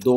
2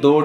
2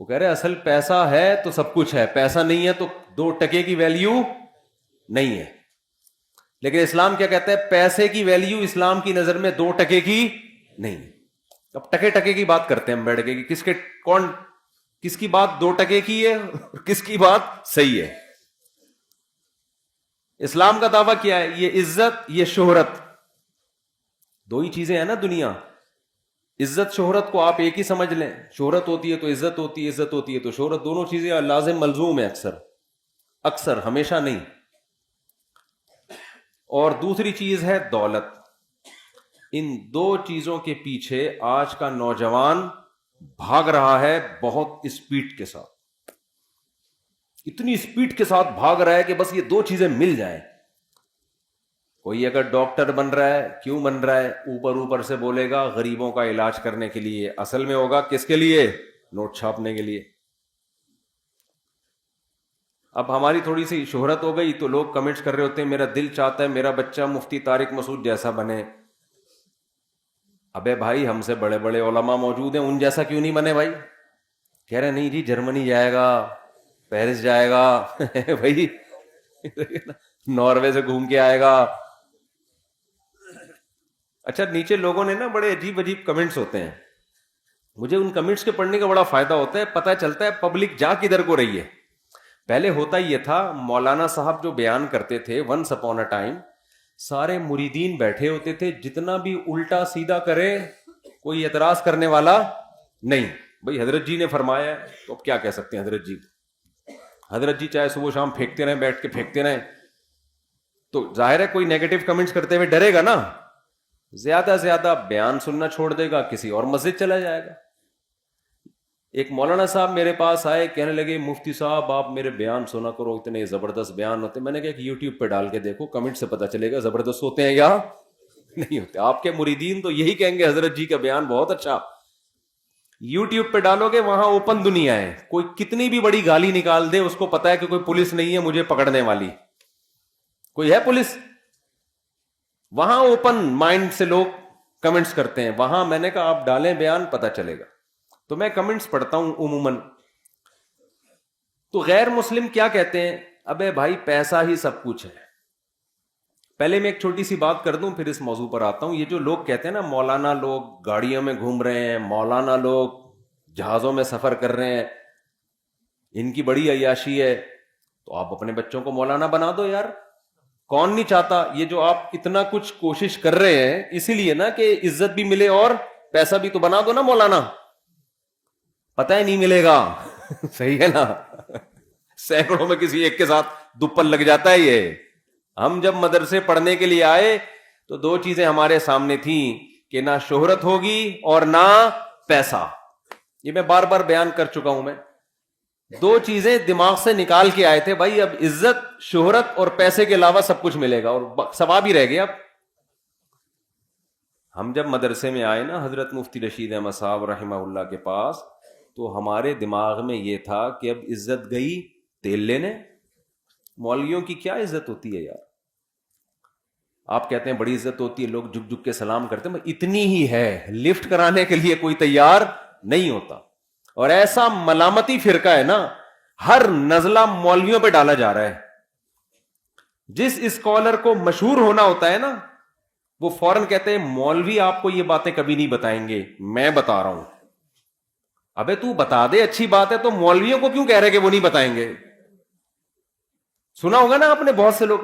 وہ کہہ رہے اصل پیسہ ہے تو سب کچھ ہے, پیسہ نہیں ہے تو 2 ٹکے کی ویلیو نہیں ہے. لیکن اسلام کیا کہتا ہے؟ پیسے کی ویلیو اسلام کی نظر میں 2 ٹکے کی نہیں. اب ٹکے کی بات کرتے ہیں ہم بیٹھ کے, کس کی بات 2 ٹکے کی ہے اور کس کی بات صحیح ہے. اسلام کا دعویٰ کیا ہے؟ یہ عزت, یہ شہرت, 2 ہی چیزیں ہیں نا دنیا. عزت شہرت کو آپ ایک ہی سمجھ لیں, شہرت ہوتی ہے تو عزت ہوتی ہے, عزت ہوتی ہے تو شہرت. دونوں چیزیں لازم ملزوم ہیں, اکثر ہمیشہ نہیں. اور دوسری چیز ہے دولت. ان 2 چیزوں کے پیچھے آج کا نوجوان بھاگ رہا ہے بہت اسپیڈ کے ساتھ, اتنی اسپیڈ کے ساتھ بھاگ رہا ہے کہ بس یہ 2 چیزیں مل جائیں. کوئی اگر ڈاکٹر بن رہا ہے, کیوں بن رہا ہے؟ اوپر سے بولے گا غریبوں کا علاج کرنے کے لیے, اصل میں ہوگا کس کے لیے؟ نوٹ چھاپنے کے لیے. اب ہماری تھوڑی سی شہرت ہو گئی تو لوگ کمنٹس کر رہے ہوتے ہیں میرا دل چاہتا ہے میرا بچہ مفتی طارق مسعود جیسا بنے. ابے بھائی ہم سے بڑے بڑے علماء موجود ہیں, ان جیسا کیوں نہیں بنے بھائی؟ کہہ رہے نہیں جی جرمنی جائے گا, پیرس جائے گا بھائی ناروے سے گھوم کے آئے گا. اچھا نیچے لوگوں نے نا بڑے عجیب کمنٹس ہوتے ہیں, مجھے ان کمنٹس کے پڑھنے کا بڑا فائدہ ہوتا ہے, پتہ چلتا ہے پبلک جا کدھر کو رہی ہے. پہلے ہوتا یہ تھا, مولانا صاحب جو بیان کرتے تھے ونس اپون اے ٹائم, سارے مریدین بیٹھے ہوتے تھے, جتنا بھی الٹا سیدھا کرے کوئی اعتراض کرنے والا نہیں. بھائی حضرت جی نے فرمایا ہے تو اب کیا کہہ سکتے ہیں حضرت جی. حضرت جی چاہے صبح شام پھینکتے رہیں, بیٹھ کے پھینکتے رہیں, تو ظاہر ہے کوئی نیگیٹو کمنٹس کرتے ہوئے ڈرے گا نا, زیادہ زیادہ بیان سننا چھوڑ دے گا, کسی اور مسجد چلا جائے گا. ایک مولانا صاحب میرے پاس آئے, کہنے لگے مفتی صاحب آپ میرے بیان سنا کرو, اتنے زبردست بیان ہوتے. میں نے کہا کہ یوٹیوب پہ ڈال کے دیکھو, کمنٹ سے پتا چلے گا زبردست ہوتے ہیں یا نہیں ہوتے. آپ کے مریدین تو یہی کہیں گے حضرت جی کا بیان بہت اچھا. یوٹیوب پہ ڈالو گے وہاں اوپن دنیا ہے, کوئی کتنی بھی بڑی گالی نکال دے اس کو پتا ہے کہ کوئی پولیس نہیں ہے مجھے پکڑنے والی. کوئی ہے پولیس؟ وہاں اوپن مائنڈ سے لوگ کمنٹس کرتے ہیں. وہاں میں نے کہا آپ ڈالیں بیان, پتا چلے گا. تو میں کمنٹس پڑھتا ہوں عموماً, تو غیر مسلم کیا کہتے ہیں؟ ابے بھائی پیسہ ہی سب کچھ ہے. پہلے میں ایک چھوٹی سی بات کر دوں پھر اس موضوع پر آتا ہوں. یہ جو لوگ کہتے ہیں نا مولانا لوگ گاڑیوں میں گھوم رہے ہیں, مولانا لوگ جہازوں میں سفر کر رہے ہیں, ان کی بڑی عیاشی ہے, تو آپ اپنے بچوں کو مولانا بنا دو یار. کون نہیں چاہتا؟ یہ جو آپ اتنا کچھ کوشش کر رہے ہیں اسی لیے نا کہ عزت بھی ملے اور پیسہ بھی, تو بنا دو نا مولانا. پتہ ہی نہیں ملے گا صحیح ہے نا, سینکڑوں میں کسی ایک کے ساتھ دوپل لگ جاتا ہے. یہ ہم جب مدرسے پڑھنے کے لیے آئے تو 2 چیزیں ہمارے سامنے تھیں کہ نہ شہرت ہوگی اور نہ پیسہ. یہ میں بار بار بیان کر چکا ہوں. میں 2 چیزیں دماغ سے نکال کے آئے تھے, بھائی اب عزت شہرت اور پیسے کے علاوہ سب کچھ ملے گا اور ثواب ہی رہ گیا. اب ہم جب مدرسے میں آئے نا حضرت مفتی رشید احمد صاحب رحمہ اللہ کے پاس, تو ہمارے دماغ میں یہ تھا کہ اب عزت گئی تیل لینے. مولویوں کی کیا عزت ہوتی ہے یار؟ آپ کہتے ہیں بڑی عزت ہوتی ہے, لوگ جھک جھک کے سلام کرتے ہیں, اتنی ہی ہے, لفٹ کرانے کے لیے کوئی تیار نہیں ہوتا. اور ایسا ملامتی فرقہ ہے نا, ہر نزلہ مولویوں پہ ڈالا جا رہا ہے. جس اسکالر کو مشہور ہونا ہوتا ہے نا, وہ فوراً کہتے ہیں مولوی آپ کو یہ باتیں کبھی نہیں بتائیں گے, میں بتا رہا ہوں. ابے تو بتا دے, اچھی بات ہے, تو مولویوں کو کیوں کہہ رہے کہ وہ نہیں بتائیں گے؟ سنا ہوگا نا آپ نے بہت سے لوگ,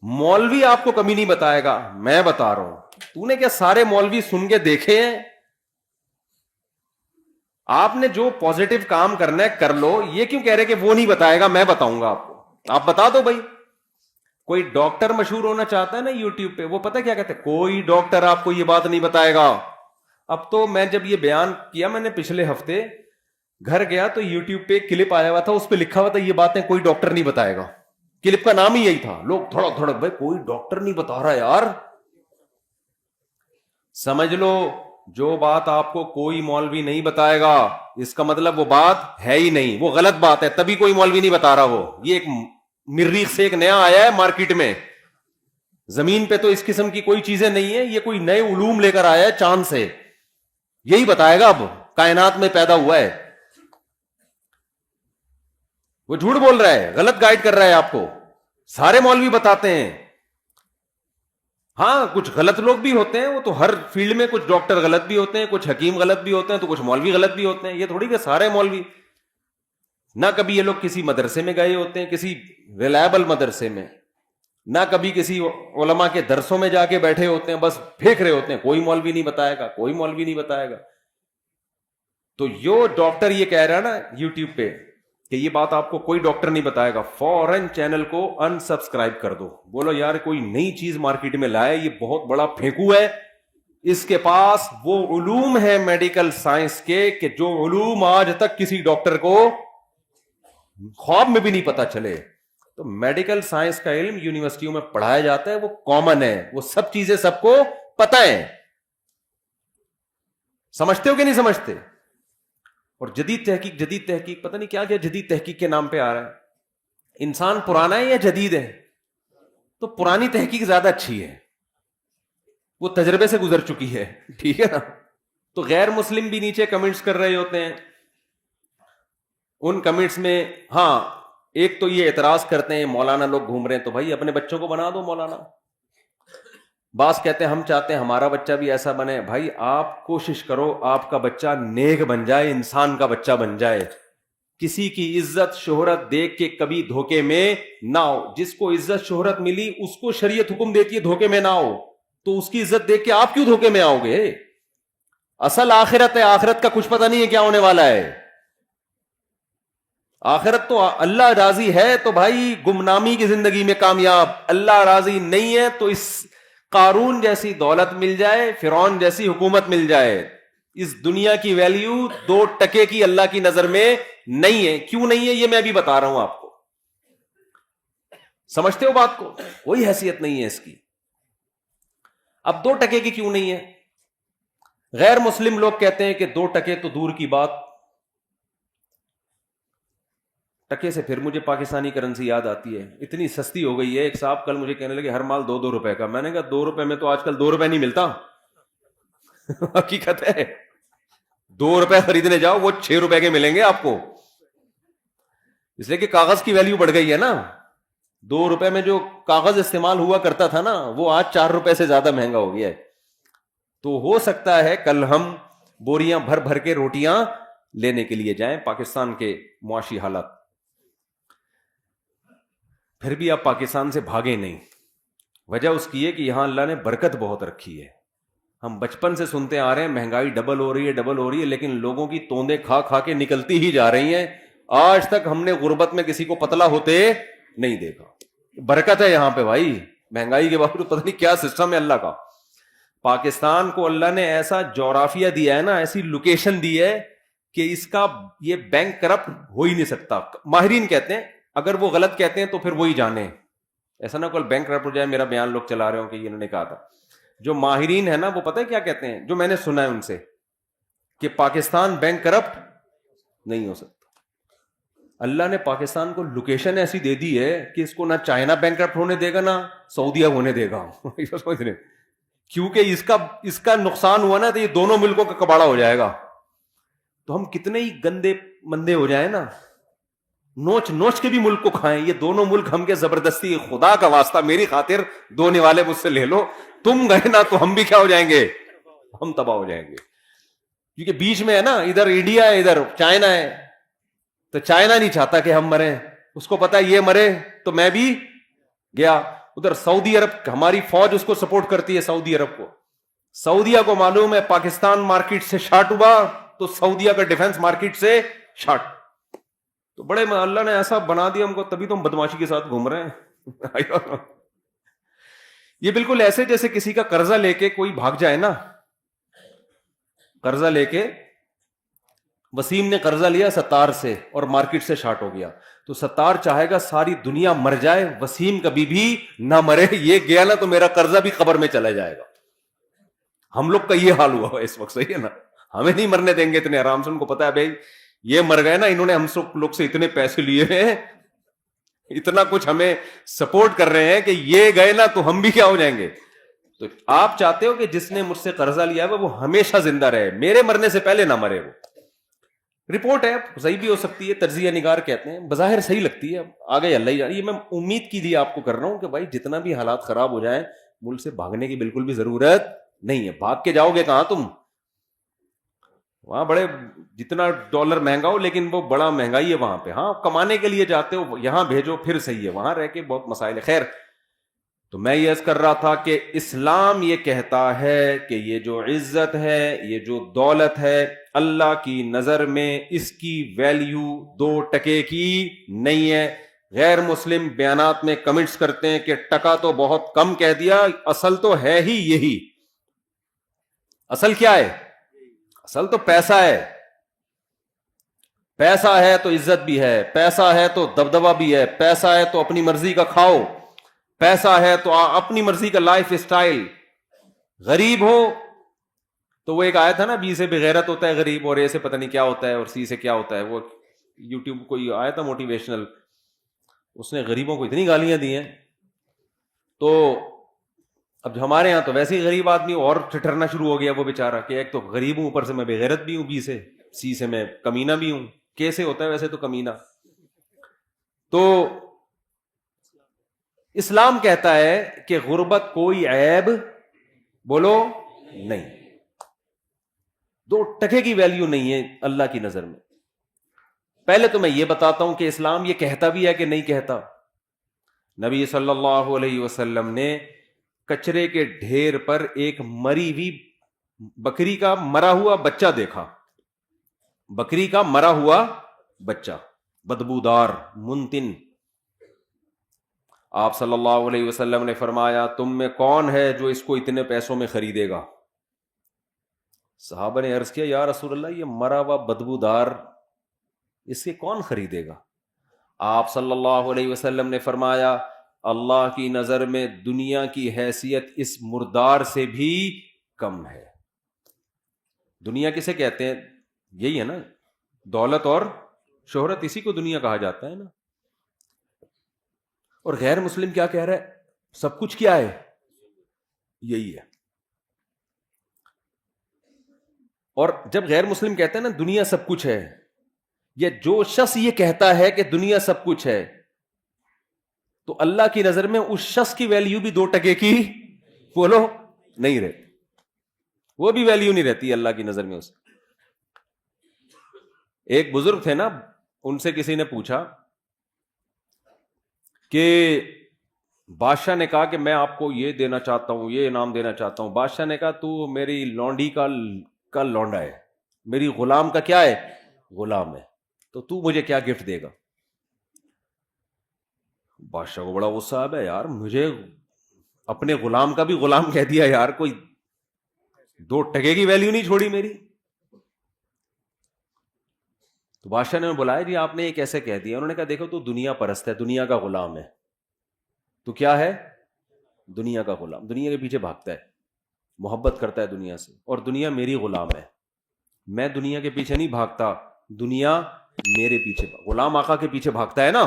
مولوی آپ کو کبھی نہیں بتائے گا, میں بتا رہا ہوں. تو نے کیا سارے مولوی سن کے دیکھے ہیں؟ آپ نے جو پازیٹو کام کرنا ہے کر لو, یہ کیوں کہہ رہے کہ وہ نہیں بتائے گا, میں بتاؤں گا آپ کو. آپ بتا دو بھائی. کوئی ڈاکٹر مشہور ہونا چاہتا ہے نا یوٹیوب پہ, وہ پتہ کیا کہتے ہیں, کوئی ڈاکٹر آپ کو یہ بات نہیں بتائے گا. اب تو میں جب یہ بیان کیا, میں نے پچھلے ہفتے گھر گیا تو یوٹیوب پہ ایک کلپ آیا ہوا تھا, اس پہ لکھا ہوا تھا یہ باتیں کوئی ڈاکٹر نہیں بتائے گا. کلپ کا نام ہی یہی تھا. لوگ دھڑک دھڑک, بھائی کوئی ڈاکٹر نہیں بتا رہا یار. سمجھ لو جو بات آپ کو کوئی مولوی نہیں بتائے گا اس کا مطلب وہ بات ہے ہی نہیں, وہ غلط بات ہے, تبھی کوئی مولوی نہیں بتا رہا. وہ یہ ایک مریخ سے ایک نیا آیا ہے مارکیٹ میں, زمین پہ تو اس قسم کی کوئی چیزیں نہیں ہے, یہ کوئی نئے علوم لے کر آیا ہے چاند سے, یہی بتائے گا اب کائنات میں پیدا ہوا ہے. وہ جھوٹ بول رہا ہے, غلط گائیڈ کر رہا ہے آپ کو. سارے مولوی بتاتے ہیں. ہاں کچھ غلط لوگ بھی ہوتے ہیں, وہ تو ہر فیلڈ میں, کچھ ڈاکٹر غلط بھی ہوتے ہیں, کچھ حکیم غلط بھی ہوتے ہیں, تو کچھ مولوی غلط بھی ہوتے ہیں. یہ تھوڑی کہ سارے مولوی. نہ کبھی یہ لوگ کسی مدرسے میں گئے ہوتے ہیں, کسی ریلائبل مدرسے میں, نہ کبھی کسی علماء کے درسوں میں جا کے بیٹھے ہوتے ہیں, بس پھینک رہے ہوتے ہیں, کوئی مولوی نہیں بتائے گا, کوئی مولوی نہیں بتائے گا. تو جو ڈاکٹر یہ کہہ رہا ہے نا یوٹیوب پہ کہ یہ بات آپ کو کوئی ڈاکٹر نہیں بتائے گا, فوراً چینل کو ان سبسکرائب کر دو. بولو یار کوئی نئی چیز مارکیٹ میں لائے, یہ بہت بڑا پھینکو ہے, اس کے پاس وہ علوم ہے میڈیکل سائنس کے کہ جو علوم آج تک کسی ڈاکٹر کو خواب میں بھی نہیں پتا چلے. تو میڈیکل سائنس کا علم یونیورسٹیوں میں پڑھایا جاتا ہے, وہ کامن ہے, وہ سب چیزیں سب کو پتہ ہیں. سمجھتے ہو کہ نہیں سمجھتے؟ اور جدید تحقیق پتہ نہیں کیا کیا جدید تحقیق کے نام پہ آ رہا ہے. انسان پرانا ہے یا جدید ہے؟ تو پرانی تحقیق زیادہ اچھی ہے, وہ تجربے سے گزر چکی ہے, ٹھیک ہے نا. تو غیر مسلم بھی نیچے کمنٹس کر رہے ہوتے ہیں. ان کمنٹس میں ہاں ایک تو یہ اعتراض کرتے ہیں مولانا لوگ گھوم رہے ہیں, تو بھائی اپنے بچوں کو بنا دو مولانا. بعض کہتے ہیں ہم چاہتے ہیں ہمارا بچہ بھی ایسا بنے. بھائی آپ کوشش کرو آپ کا بچہ نیک بن جائے, انسان کا بچہ بن جائے, کسی کی عزت شہرت دیکھ کے کبھی دھوکے میں نہ ہو. جس کو عزت شہرت ملی اس کو شریعت حکم دیتی ہے دھوکے میں نہ ہو, تو اس کی عزت دیکھ کے آپ کیوں دھوکے میں آؤ گے؟ اصل آخرت ہے, آخرت کا کچھ پتہ نہیں ہے کیا ہونے والا ہے. آخرت تو اللہ راضی ہے تو بھائی گمنامی کی زندگی میں کامیاب, اللہ راضی نہیں ہے تو اس قارون جیسی دولت مل جائے, فرعون جیسی حکومت مل جائے, اس دنیا کی ویلیو 2 ٹکے کی اللہ کی نظر میں نہیں ہے. کیوں نہیں ہے یہ میں ابھی بتا رہا ہوں آپ کو. سمجھتے ہو بات کو؟ کوئی حیثیت نہیں ہے اس کی. اب 2 ٹکے کی کیوں نہیں ہے؟ غیر مسلم لوگ کہتے ہیں کہ 2 ٹکے تو دور کی بات. ٹکے سے پھر مجھے پاکستانی کرنسی یاد آتی ہے, اتنی سستی ہو گئی ہے. ایک صاحب کل مجھے کہنے لگے ہر مال 2 روپے کا. میں نے کہا 2 روپے میں تو آج کل 2 روپے نہیں ملتا. حقیقت ہے, 2 روپے خریدنے جاؤ وہ 6 روپے کے ملیں گے آپ کو, اس لیے کہ کاغذ کی ویلیو بڑھ گئی ہے نا. 2 روپے میں جو کاغذ استعمال ہوا کرتا تھا نا وہ آج 4 روپے سے زیادہ مہنگا ہو گیا ہے. تو ہو سکتا ہے کل ہم بوریاں بھر بھر کے روٹیاں لینے کے لیے جائیں. پاکستان کے معاشی حالات, پھر بھی آپ پاکستان سے بھاگے نہیں. وجہ اس کی ہے کہ یہاں اللہ نے برکت بہت رکھی ہے. ہم بچپن سے سنتے آ رہے ہیں مہنگائی ڈبل ہو رہی ہے, لیکن لوگوں کی توندیں کھا کھا کے نکلتی ہی جا رہی ہیں. آج تک ہم نے غربت میں کسی کو پتلا ہوتے نہیں دیکھا. برکت ہے یہاں پہ بھائی, مہنگائی کے باوجود پتہ نہیں کیا سسٹم ہے اللہ کا. پاکستان کو اللہ نے ایسا جغرافیہ دیا ہے نا, ایسی لوکیشن دی ہے کہ اس کا یہ بینک کرپٹ ہو ہی نہیں سکتا. ماہرین کہتے ہیں اگر وہ غلط کہتے ہیں تو پھر وہی جانے, ایسا نہ کوئی بینک کرپٹ ہو جائے میرا بیان لوگ چلا رہے ہوں کہ انہوں نے کہا تھا. جو ماہرین ہے نا وہ پتہ ہے کیا کہتے ہیں, جو میں نے سنا ہے ان سے, کہ پاکستان بینک کرپٹ نہیں ہو سکتا. اللہ نے پاکستان کو لوکیشن ایسی دے دی ہے کہ اس کو نہ چائنا بینک کرپٹ ہونے دے گا نہ سعودیہ ہونے دے گا. سمجھ رہے, کیونکہ اس کا نقصان ہوا نا تو یہ دونوں ملکوں کا کباڑا ہو جائے گا. تو ہم کتنے ہی گندے مندے ہو جائیں نا, نوچ نوچ کے بھی ملک کو کھائیں. یہ دونوں ملک ہم کے زبردستی, خدا کا واسطہ میری خاطر 2 نوالے مجھ سے لے لو, تم گئے نا تو ہم بھی کیا ہو جائیں گے, ہم تباہ ہو جائیں گے. کیونکہ بیچ میں ہے نا, ادھر انڈیا ہے ادھر چائنا ہے, تو چائنا نہیں چاہتا کہ ہم مریں, اس کو پتا یہ مرے تو میں بھی گیا. ادھر سعودی عرب ہماری فوج اس کو سپورٹ کرتی ہے, سعودی عرب کو. سعودیہ کو معلوم ہے پاکستان مارکیٹ سے شارٹ ہوا تو سعودیہ کا ڈیفنس مارکیٹ سے شارٹ. تو بڑے اللہ نے ایسا بنا دیا ہم کو, تبھی تو ہم بدماشی کے ساتھ گھوم رہے ہیں. یہ بالکل ایسے جیسے کسی کا قرضہ لے کے کوئی بھاگ جائے نا. قرضہ لے کے وسیم نے قرضہ لیا ستار سے اور مارکیٹ سے شارٹ ہو گیا, تو ستار چاہے گا ساری دنیا مر جائے, وسیم کبھی بھی نہ مرے. یہ گیا نا تو میرا قرضہ بھی قبر میں چلا جائے گا. ہم لوگ کا یہ حال ہوا اس وقت, صحیح ہے نا. ہمیں نہیں مرنے دیں گے اتنے آرام سے. ان کو پتا ہے بھائی یہ مر گئے نا, انہوں نے ہم سب لوگ سے اتنے پیسے لیے ہیں, اتنا کچھ ہمیں سپورٹ کر رہے ہیں کہ یہ گئے نا تو ہم بھی کیا ہو جائیں گے. تو آپ چاہتے ہو کہ جس نے مجھ سے قرضہ لیا ہے وہ ہمیشہ زندہ رہے, میرے مرنے سے پہلے نہ مرے وہ. رپورٹ ہے, صحیح بھی ہو سکتی ہے, تجزیہ نگار کہتے ہیں, بظاہر صحیح لگتی ہے, آگے اللہ ہی جانے. یہ میں امید کی لیے آپ کو کر رہا ہوں کہ بھائی جتنا بھی حالات خراب ہو جائیں, ملک سے بھاگنے کی بالکل بھی ضرورت نہیں ہے. بھاگ کے جاؤ گے کہاں تم؟ وہاں بڑے جتنا ڈالر مہنگا ہو لیکن وہ بڑا مہنگائی ہے وہاں پہ. ہاں کمانے کے لیے جاتے ہو, یہاں بھیجو پھر صحیح ہے, وہاں رہ کے بہت مسائل ہے. خیر, تو میں یہ عرض کر رہا تھا کہ اسلام یہ کہتا ہے کہ یہ جو عزت ہے, یہ جو دولت ہے, اللہ کی نظر میں اس کی ویلیو 2 ٹکے کی نہیں ہے. غیر مسلم بیانات میں کمنٹس کرتے ہیں کہ ٹکا تو بہت کم کہہ دیا, اصل تو ہے ہی یہی. اصل کیا ہے؟ اصل تو پیسہ ہے. پیسہ ہے تو عزت بھی ہے, پیسہ ہے تو دبدبہ بھی ہے, پیسہ ہے تو اپنی مرضی کا کھاؤ, پیسہ ہے تو اپنی مرضی کا لائف سٹائل. غریب ہو تو وہ ایک آیا تھا نا, بی سے بغیرت ہوتا ہے غریب, اور اے سے پتہ نہیں کیا ہوتا ہے, اور سی سے کیا ہوتا ہے. وہ یوٹیوب کوئی آیا تھا موٹیویشنل, اس نے غریبوں کو اتنی گالیاں دی ہیں. تو اب ہمارے ہاں تو ویسے ہی غریب آدمی اور ٹھٹرنا شروع ہو گیا وہ بیچارہ, کہ ایک تو غریب ہوں, اوپر سے میں بغیرت بھی ہوں, بی سے, سی سے میں کمینہ بھی ہوں. کیسے ہوتا ہے ویسے تو کمینہ؟ تو اسلام کہتا ہے کہ غربت کوئی عیب بولو نہیں, 2 ٹکے کی ویلیو نہیں ہے اللہ کی نظر میں. پہلے تو میں یہ بتاتا ہوں کہ اسلام یہ کہتا بھی ہے کہ نہیں کہتا. نبی صلی اللہ علیہ وسلم نے کچرے کے ڈھیر پر ایک مری ہوئی بکری کا مرا ہوا بچہ دیکھا. بکری کا مرا ہوا بچہ, بدبودار, منتن. آپ صلی اللہ علیہ وسلم نے فرمایا تم میں کون ہے جو اس کو اتنے پیسوں میں خریدے گا؟ صحابہ نے عرض کیا یا رسول اللہ, یہ مرا ہوا بدبودار اس کے کون خریدے گا؟ آپ صلی اللہ علیہ وسلم نے فرمایا اللہ کی نظر میں دنیا کی حیثیت اس مردار سے بھی کم ہے. دنیا کسے کہتے ہیں؟ یہی ہے نا, دولت اور شہرت, اسی کو دنیا کہا جاتا ہے نا. اور غیر مسلم کیا کہہ رہا ہے؟ سب کچھ کیا ہے؟ یہی ہے. اور جب غیر مسلم کہتے ہیں نا دنیا سب کچھ ہے, یا جو شخص یہ کہتا ہے کہ دنیا سب کچھ ہے, تو اللہ کی نظر میں اس شخص کی ویلیو بھی 2 ٹکے کی بولو نہیں رہتی. وہ بھی ویلیو نہیں رہتی اللہ کی نظر میں. اس ایک بزرگ تھے نا, ان سے کسی نے پوچھا کہ بادشاہ نے کہا کہ میں آپ کو یہ دینا چاہتا ہوں, یہ انعام دینا چاہتا ہوں. بادشاہ نے کہا تو میری لونڈی کا لونڈا ہے, میری غلام کا کیا ہے؟ غلام ہے, تو مجھے کیا گفٹ دے گا؟ بادشاہ کو بڑا غصہ آیا, یار مجھے اپنے غلام کا بھی غلام کہہ دیا یار, کوئی 2 ٹکے کی ویلیو نہیں چھوڑی میری. تو بادشاہ نے بلایا جی آپ نے یہ کیسے کہہ دیا؟ انہوں نے کہا دیکھو تو دنیا پرست ہے, دنیا کا غلام ہے. تو کیا ہے؟ دنیا کا غلام, دنیا کے پیچھے بھاگتا ہے, محبت کرتا ہے دنیا سے, اور دنیا میری غلام ہے. میں دنیا کے پیچھے نہیں بھاگتا, دنیا میرے پیچھے. غلام آقا کے پیچھے بھاگتا ہے نا,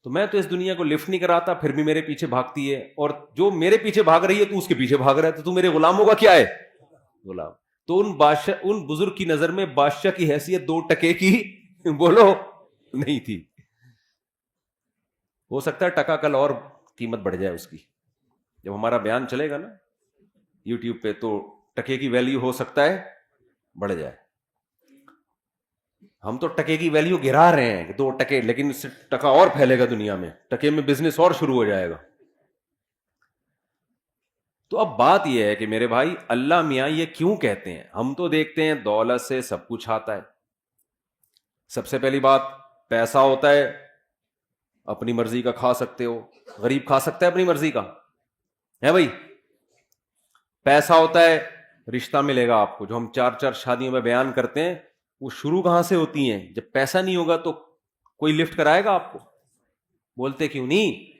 تو میں تو اس دنیا کو لفٹ نہیں کراتا, پھر بھی میرے پیچھے بھاگتی ہے, اور جو میرے پیچھے بھاگ رہی ہے تو اس کے پیچھے بھاگ رہا ہے, تو میرے غلاموں کا کیا ہے؟ غلام. تو ان بزرگ کی نظر میں بادشاہ کی حیثیت 2 ٹکے کی بولو نہیں تھی. ہو سکتا ہے ٹکا کل اور قیمت بڑھ جائے اس کی, جب ہمارا بیان چلے گا نا یوٹیوب پہ تو ٹکے کی ویلیو ہو سکتا ہے بڑھ جائے. ہم تو ٹکے کی ویلیو گرا رہے ہیں 2 ٹکے, لیکن اس سے ٹکا اور پھیلے گا دنیا میں, ٹکے میں بزنس اور شروع ہو جائے گا. تو اب بات یہ ہے کہ میرے بھائی اللہ میاں یہ کیوں کہتے ہیں؟ ہم تو دیکھتے ہیں دولت سے سب کچھ آتا ہے. سب سے پہلی بات پیسہ ہوتا ہے, اپنی مرضی کا کھا سکتے ہو. غریب کھا سکتا ہے اپنی مرضی کا ہے بھائی؟ پیسہ ہوتا ہے, رشتہ ملے گا آپ کو, جو ہم 4 شادیوں میں بیان کرتے ہیں وہ شروع کہاں سے ہوتی ہیں؟ جب پیسہ نہیں ہوگا تو کوئی لفٹ کرائے گا آپ کو؟ بولتے کیوں نہیں؟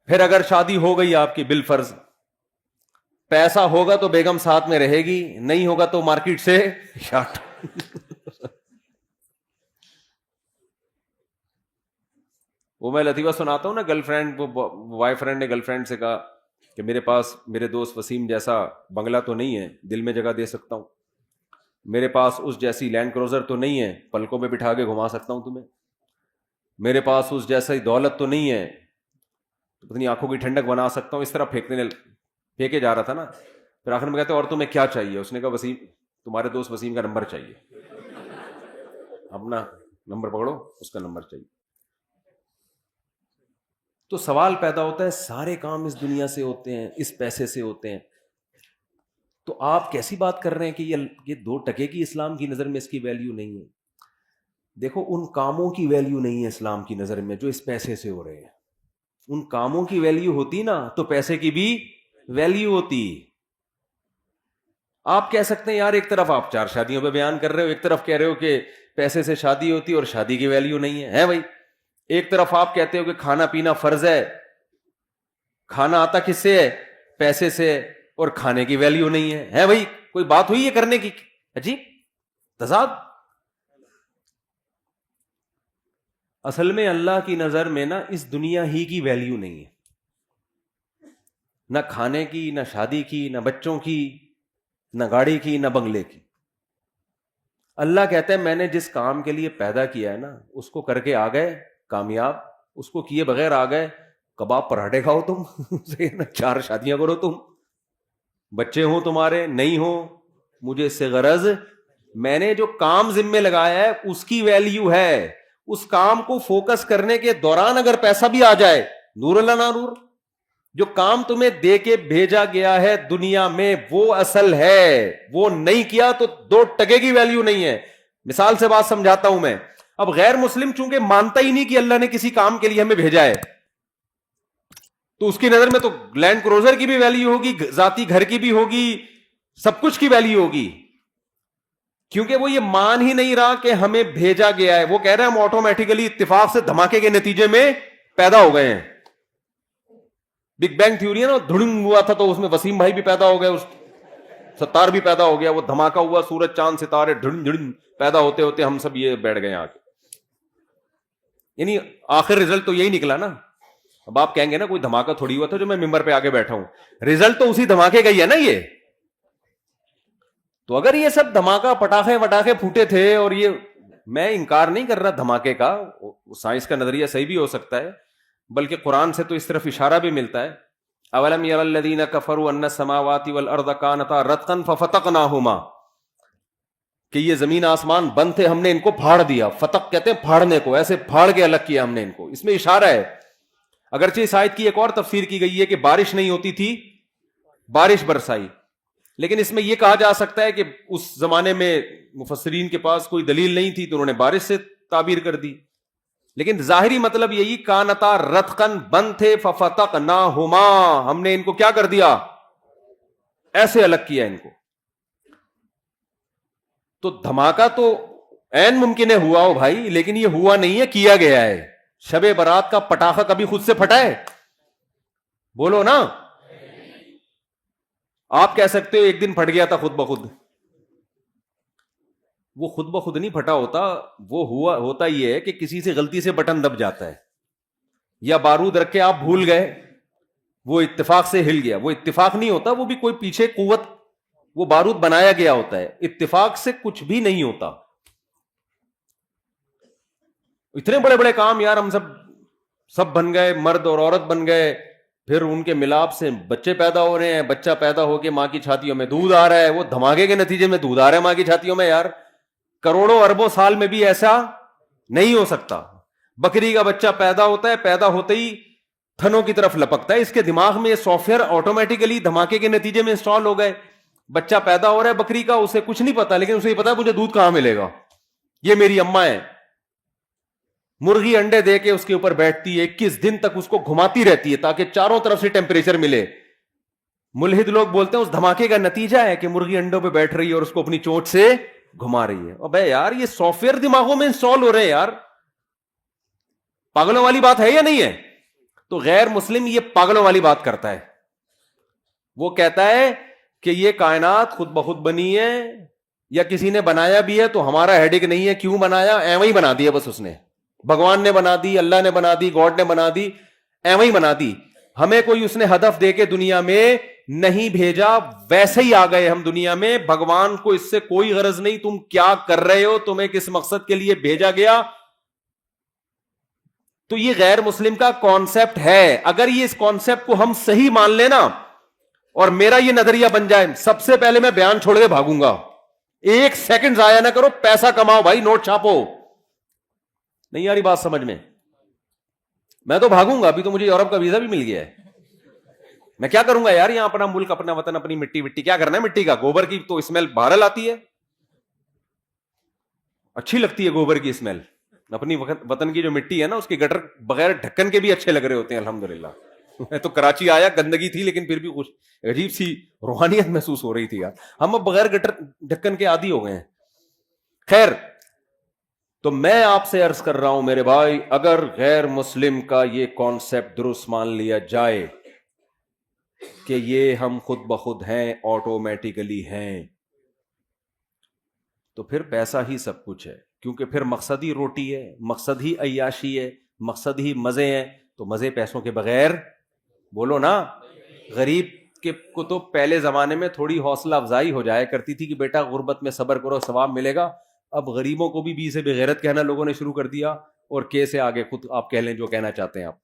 پھر اگر شادی ہو گئی آپ کی بالفرض, پیسہ ہوگا تو بیگم ساتھ میں رہے گی, نہیں ہوگا تو مارکیٹ سے شاٹ. وہ میں لطیفہ سناتا ہوں نا, گرل فرینڈ, وہ بوائے فرینڈ نے گرل فرینڈ سے کہا کہ میرے پاس میرے دوست وسیم جیسا بنگلہ تو نہیں ہے دل میں جگہ دے سکتا ہوں, میرے پاس اس جیسی لینڈ کروزر تو نہیں ہے پلکوں پہ بٹھا کے گھما سکتا ہوں تمہیں, میرے پاس اس جیسی دولت تو نہیں ہے اپنی آنکھوں کی ٹھنڈک بنا سکتا ہوں. اس طرح پھینکے جا رہا تھا نا. پھر آخر میں کہتے اور تمہیں کیا چاہیے؟ اس نے کہا وسیم, تمہارے دوست وسیم کا نمبر چاہیے, اپنا نمبر پکڑو, اس کا نمبر چاہیے. تو سوال پیدا ہوتا ہے سارے کام اس دنیا سے ہوتے ہیں, اس پیسے سے ہوتے ہیں, تو آپ کیسی بات کر رہے ہیں کہ یہ 2 ٹکے کی اسلام کی نظر میں اس کی ویلیو نہیں ہے؟ دیکھو ان کاموں کی ویلیو نہیں ہے اسلام کی نظر میں جو اس پیسے سے ہو رہے ہیں. ان کاموں کی ویلیو ہوتی نا تو پیسے کی بھی ویلیو ہوتی. آپ کہہ سکتے ہیں یار ایک طرف آپ 4 شادیوں پہ بیان کر رہے ہو, ایک طرف کہہ رہے ہو کہ پیسے سے شادی ہوتی اور شادی کی ویلیو نہیں ہے بھائی. ایک طرف آپ کہتے ہو کہ کھانا پینا فرض ہے, کھانا آتا کس سے ہے؟ پیسے سے, اور کھانے کی ویلیو نہیں ہے بھائی. کوئی بات ہوئی ہے کرنے کی؟ عجیب تضاد. اصل میں اللہ کی نظر میں نا اس دنیا ہی کی ویلیو نہیں ہے, نہ کھانے کی, نہ شادی کی, نہ بچوں کی, نہ گاڑی کی, نہ بنگلے کی. اللہ کہتا ہے میں نے جس کام کے لیے پیدا کیا ہے نا اس کو کر کے آ گئے کامیاب, اس کو کیے بغیر آ گئے کباب پراٹھے کھاؤ تم 4 شادیاں کرو تم, بچے ہوں تمہارے نہیں ہوں, مجھے اس سے غرض. میں نے جو کام ذمے لگایا ہے اس کی ویلیو ہے. اس کام کو فوکس کرنے کے دوران اگر پیسہ بھی آ جائے نور اللہ نہ نور, جو کام تمہیں دے کے بھیجا گیا ہے دنیا میں وہ اصل ہے, وہ نہیں کیا تو 2 ٹکے کی ویلیو نہیں ہے. مثال سے بات سمجھاتا ہوں میں. اب غیر مسلم چونکہ مانتا ہی نہیں کہ اللہ نے کسی کام کے لیے ہمیں بھیجا ہے, تو اس کی نظر میں تو لینڈ کروزر کی بھی ویلیو ہوگی, ذاتی گھر کی بھی ہوگی, سب کچھ کی ویلیو ہوگی, کیونکہ وہ یہ مان ہی نہیں رہا کہ ہمیں بھیجا گیا ہے. وہ کہہ رہے ہیں ہم آٹومیٹیکلی اتفاق سے دھماکے کے نتیجے میں پیدا ہو گئے ہیں. بگ بینگ تھیوری ہے نا, دھڑنگ ہوا تھا تو اس میں وسیم بھائی بھی پیدا ہو گئے, اس ستار بھی پیدا ہو گیا, وہ دھماکہ ہوا, سورج چاند ستارے دھڑن پیدا ہوتے ہوتے ہم سب یہ بیٹھ گئے آ کے. یعنی آخر رزلٹ تو یہی نکلا نا. اب آپ کہیں گے نا کوئی دھماکہ تھوڑی ہوا تھا جو میں ممبر پہ آگے بیٹھا ہوں, رزلٹ تو اسی دھماکے کا ہی ہے نا یہ. تو اگر یہ سب دھماکہ پٹاخے وٹاخے پھوٹے تھے, اور یہ میں انکار نہیں کر رہا دھماکے کا, سائنس کا نظریہ صحیح بھی ہو سکتا ہے, بلکہ قرآن سے تو اس طرف اشارہ بھی ملتا ہے. اولم یر الذین کفروا ان السماوات والارض کانتا رتقا ففتقناہما, کہ یہ زمین آسمان بند تھے ہم نے ان کو پھاڑ دیا. فتق کہتے ہیں پھاڑنے کو, ایسے پھاڑ کے الگ کیا ہم نے ان کو. اس میں اشارہ ہے. اگرچہ اس آیت کی ایک اور تفسیر کی گئی ہے کہ بارش نہیں ہوتی تھی بارش برسائی, لیکن اس میں یہ کہا جا سکتا ہے کہ اس زمانے میں مفسرین کے پاس کوئی دلیل نہیں تھی تو انہوں نے بارش سے تعبیر کر دی. لیکن ظاہری مطلب یہی کانتا رتقن بند تھے ففتقناہما, ہم نے ان کو کیا کر دیا؟ ایسے الگ کیا ان کو. تو دھماکہ تو عین ممکن ہے ہوا ہو بھائی, لیکن یہ ہوا نہیں ہے, کیا گیا ہے. شب برات کا پٹاخہ کبھی خود سے پھٹا ہے؟ بولو نا. آپ کہہ سکتے ہو ایک دن پھٹ گیا تھا خود بخود, وہ خود بخود نہیں پھٹا ہوتا, وہ ہوا ہوتا یہ ہے کہ کسی سے غلطی سے بٹن دب جاتا ہے, یا بارود رکھ کے آپ بھول گئے, وہ اتفاق سے ہل گیا. وہ اتفاق نہیں ہوتا, وہ بھی کوئی پیچھے قوت, وہ بارود بنایا گیا ہوتا ہے. اتفاق سے کچھ بھی نہیں ہوتا. اتنے بڑے بڑے کام یار ہم سب بن گئے, مرد اور عورت بن گئے, پھر ان کے ملاپ سے بچے پیدا ہو رہے ہیں, بچہ پیدا ہو کے ماں کی چھاتیوں میں دودھ آ رہا ہے, وہ دھماکے کے نتیجے میں دودھ آ رہا ہے ماں کی چھاتیوں میں. یار کروڑوں اربوں سال میں بھی ایسا نہیں ہو سکتا. بکری کا بچہ پیدا ہوتا ہے, پیدا ہوتے ہی تھنوں کی طرف لپکتا ہے, اس کے دماغ میں یہ سافٹ ویئر آٹومیٹیکلی دھماکے کے نتیجے میں انسٹال ہو گئے. بچہ پیدا ہو رہا ہے بکری کا, اسے کچھ نہیں پتا, لیکن اسے یہ پتا ہے مجھے دودھ کہاں ملے گا, یہ میری اماں ہے. مرغی انڈے دے کے اس کے اوپر بیٹھتی ہے, 21 دن تک اس کو گھماتی رہتی ہے تاکہ چاروں طرف سے ٹیمپریچر ملے. ملحد لوگ بولتے ہیں اس دھماکے کا نتیجہ ہے کہ مرغی انڈوں پہ بیٹھ رہی ہے اور اس کو اپنی چونچ سے گھما رہی ہے. ابے یار یہ سافٹ ویئر دماغوں میں انسٹال ہو رہے ہیں یار, پاگلوں والی بات ہے یا نہیں ہے؟ تو غیر مسلم یہ پاگلوں والی بات کرتا ہے. وہ کہتا ہے کہ یہ کائنات خود بخود بنی ہے, یا کسی نے بنایا بھی ہے تو ہمارا ہیڈک نہیں ہے کیوں بنایا, ایویں ہی بنا دیا بس. اس نے, بھگوان نے بنا دی, اللہ نے بنا دی, گاڈ نے بنا دی, ایویں ہی بنا دی. ہمیں کوئی اس نے ہدف دے کے دنیا میں نہیں بھیجا, ویسے ہی آ گئے ہم دنیا میں. بھگوان کو اس سے کوئی غرض نہیں تم کیا کر رہے ہو, تمہیں کس مقصد کے لیے بھیجا گیا. تو یہ غیر مسلم کا کانسیپٹ ہے. اگر یہ اس کانسیپٹ کو ہم صحیح مان لینا اور میرا یہ نظریہ بن جائے, سب سے پہلے میں بیان چھوڑ کے بھاگوں گا. ایک سیکنڈ ضائع نہ کرو, پیسہ کماؤ بھائی, نوٹ چھاپو. نہیں آ رہی بات سمجھ میں تو بھاگوں گا. ابھی تو مجھے یورپ کا ویزا بھی مل گیا ہے. میں کیا کروں گا یار, یہاں اپنا ملک, اپنا وطن, اپنی مٹی کیا کرنا ہے مٹی کا. گوبر کی تو اسمیل بہرحال آتی ہے, اچھی لگتی ہے گوبر کی اسمیل. اپنی وطن کی جو مٹی ہے نا, اس کے گٹر بغیر ڈھکن کے بھی اچھے لگ رہے ہوتے ہیں الحمدللہ. میں تو کراچی آیا, گندگی تھی لیکن پھر بھی کچھ عجیب سی روحانیت محسوس ہو رہی تھی یار. ہم اب بغیر گٹر ڈھکن کے عادی ہو گئے ہیں. خیر, تو میں آپ سے عرض کر رہا ہوں میرے بھائی, اگر غیر مسلم کا یہ کانسیپٹ درست مان لیا جائے کہ یہ ہم خود بخود ہیں, آٹومیٹیکلی ہیں, تو پھر پیسہ ہی سب کچھ ہے. کیونکہ پھر مقصد ہی روٹی ہے, مقصد ہی عیاشی ہے, مقصد ہی مزے ہیں. تو مزے پیسوں کے بغیر, بولو نا. غریب کے کو تو پہلے زمانے میں تھوڑی حوصلہ افزائی ہو جایا کرتی تھی کہ بیٹا غربت میں صبر کرو, ثواب ملے گا. اب غریبوں کو بھی بی سے بغیرت کہنا لوگوں نے شروع کر دیا, اور کے سے آگے خود آپ کہہ لیں جو کہنا چاہتے ہیں آپ.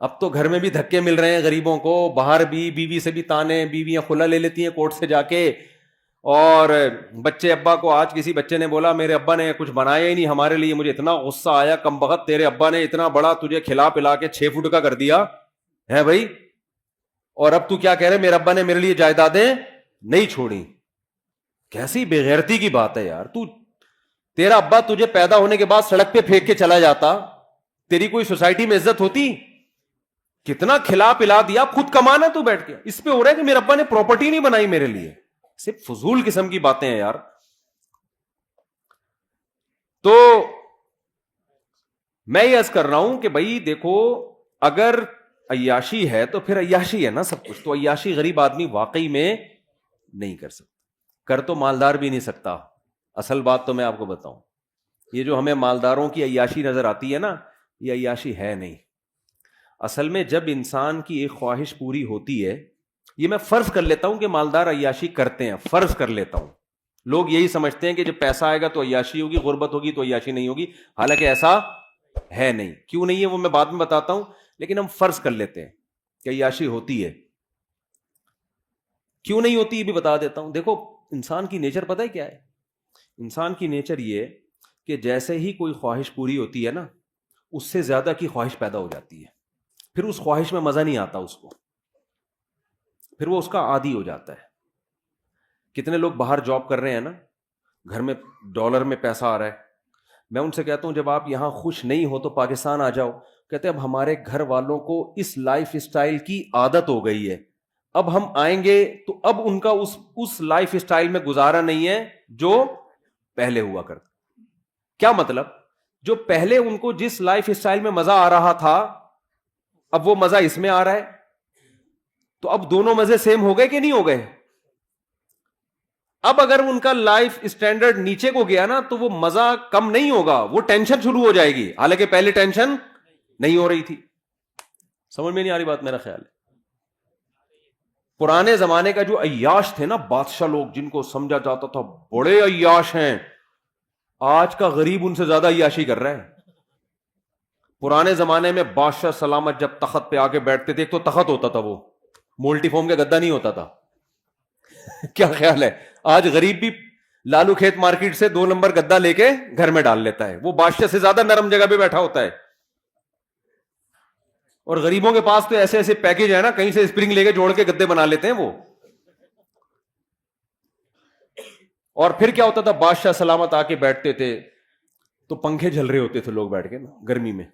اب تو گھر میں بھی دھکے مل رہے ہیں غریبوں کو, باہر بھی بیوی سے بھی تانے, بیویاں خلا لے لیتی ہیں کورٹ سے جا کے. اور بچے ابا کو, آج کسی بچے نے بولا میرے ابا نے کچھ بنایا ہی نہیں ہمارے لیے, مجھے اتنا غصہ آیا, کم بخت تیرے ابا نے اتنا بڑا تجھے کھلا پلا کے 6 فٹ کا کر دیا ہے بھائی, اور اب تو کیا کہہ رہے میرے ابا نے میرے لیے جائیدادیں نہیں چھوڑی. کیسی بے غیرتی کی بات ہے یار. تیرا ابا تجھے پیدا ہونے کے بعد سڑک پہ پھینک کے چلا جاتا, تیری کوئی سوسائٹی میں عزت ہوتی؟ کتنا کھلا پلا دیا, خود کمانا تو بیٹھ کے. اس پہ ہو رہا ہے کہ میرے ابا نے پراپرٹی نہیں بنائی میرے لیے. صرف فضول قسم کی باتیں ہیں یار. تو میں یہ عرض کر رہا ہوں کہ بھائی دیکھو, اگر عیاشی ہے تو پھر عیاشی ہے نا سب کچھ. تو عیاشی غریب آدمی واقعی میں نہیں کر سکتا, کر تو مالدار بھی نہیں سکتا. اصل بات تو میں آپ کو بتاؤں, یہ جو ہمیں مالداروں کی عیاشی نظر آتی ہے نا, یہ عیاشی ہے نہیں. اصل میں جب انسان کی ایک خواہش پوری ہوتی ہے, یہ میں فرض کر لیتا ہوں کہ مالدار عیاشی کرتے ہیں, فرض کر لیتا ہوں. لوگ یہی سمجھتے ہیں کہ جب پیسہ آئے گا تو عیاشی ہوگی, غربت ہوگی تو عیاشی نہیں ہوگی. حالانکہ ایسا ہے نہیں. کیوں نہیں ہے وہ میں بعد میں بتاتا ہوں, لیکن ہم فرض کر لیتے ہیں کہ عیاشی ہوتی ہے. کیوں نہیں ہوتی یہ بھی بتا دیتا ہوں. دیکھو انسان کی نیچر پتہ ہے کیا ہے؟ انسان کی نیچر یہ کہ جیسے ہی کوئی خواہش پوری ہوتی ہے نا, اس سے زیادہ کی خواہش پیدا ہو جاتی ہے. پھر اس خواہش میں مزہ نہیں آتا اس کو, پھر وہ اس کا عادی ہو جاتا ہے. کتنے لوگ باہر جاب کر رہے ہیں نا, گھر میں ڈالر میں پیسہ آ رہا ہے, میں ان سے کہتا ہوں جب آپ یہاں خوش نہیں ہو تو پاکستان آ جاؤ. کہتے ہیں اب ہمارے گھر والوں کو اس لائف اسٹائل کی عادت ہو گئی ہے, اب ہم آئیں گے تو اب ان کا اس لائف اسٹائل میں گزارا نہیں ہے جو پہلے ہوا کرتا. کیا مطلب؟ جو پہلے ان کو جس لائف اسٹائل میں مزہ آ رہا تھا, اب وہ مزہ اس میں آ رہا ہے, تو اب دونوں مزے سیم ہو گئے کہ نہیں ہو گئے؟ اب اگر ان کا لائف اسٹینڈرڈ نیچے کو گیا نا تو وہ مزہ کم نہیں ہوگا, وہ ٹینشن شروع ہو جائے گی, حالانکہ پہلے ٹینشن نہیں ہو رہی تھی. سمجھ میں نہیں آ رہی بات؟ میرا خیال ہے پرانے زمانے کا جو عیاش تھے نا بادشاہ لوگ, جن کو سمجھا جاتا تھا بڑے عیاش ہیں, آج کا غریب ان سے زیادہ عیاشی کر رہا ہے. پرانے زمانے میں بادشاہ سلامت جب تخت پہ آ کے بیٹھتے تھے, ایک تو تخت ہوتا تھا, وہ مولٹی فوم کا گدا نہیں ہوتا تھا. کیا خیال ہے؟ آج غریب بھی لالو کھیت مارکیٹ سے 2 نمبر گدا لے کے گھر میں ڈال لیتا ہے, وہ بادشاہ سے زیادہ نرم جگہ پہ بیٹھا ہوتا ہے. اور غریبوں کے پاس تو ایسے ایسے پیکج ہے نا, کہیں سے اسپرنگ لے کے جوڑ کے گدے بنا لیتے ہیں وہ. اور پھر کیا ہوتا تھا, بادشاہ سلامت آ کے بیٹھتے تھے تو پنکھے جھل رہے ہوتے تھے لوگ بیٹھ کے نا گرمی میں.